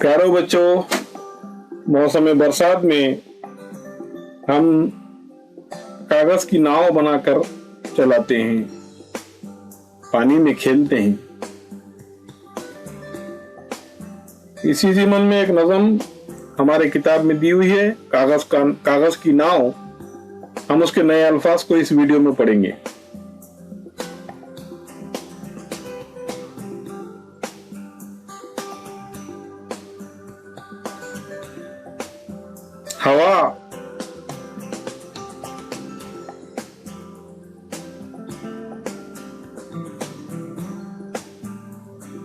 प्यारे बच्चों, मौसम बरसात में हम कागज की नाव बनाकर चलाते हैं, पानी में खेलते हैं। इसी ज़िमन में एक नज़म हमारे किताब में दी हुई है, कागज की नाव। हम उसके नए अल्फाज को इस वीडियो में पढ़ेंगे। हवा,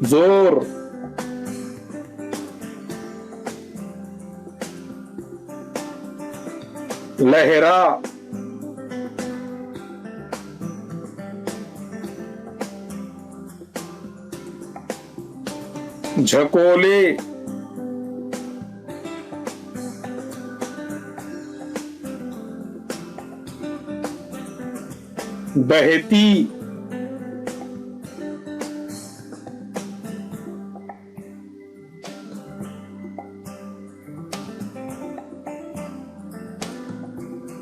जोर, लहरा, झकोले, बहती,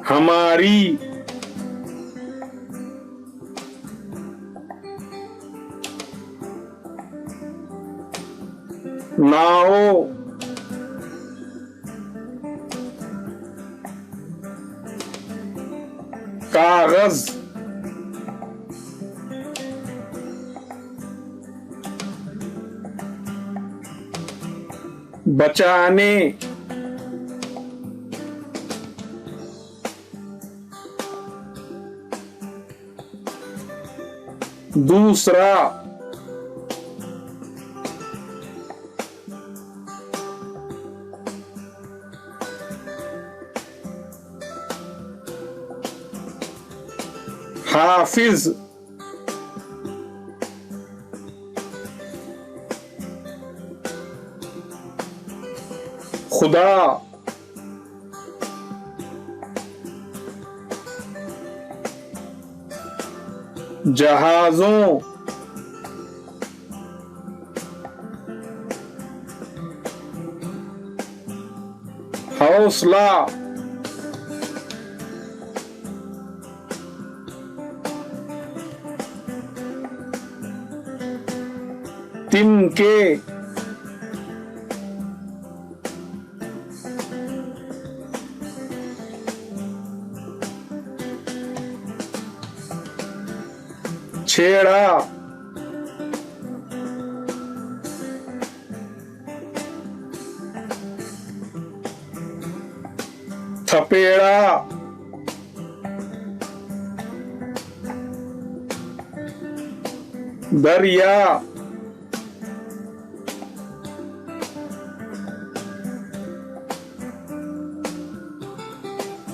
हमारी, नाव, कागज, बचाने, दूसरा, हाफिज, खुदा, जहाजों, हौसला, तिनके, छेड़ा, थपेड़ा, दरिया,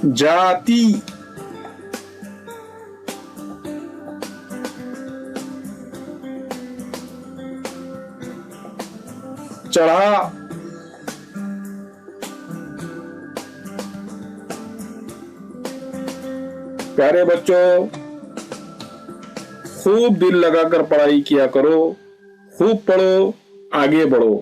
जाति, चढ़ा, प्यारे बच्चों, खूब दिल लगाकर पढ़ाई किया करो, खूब पढ़ो, आगे बढ़ो।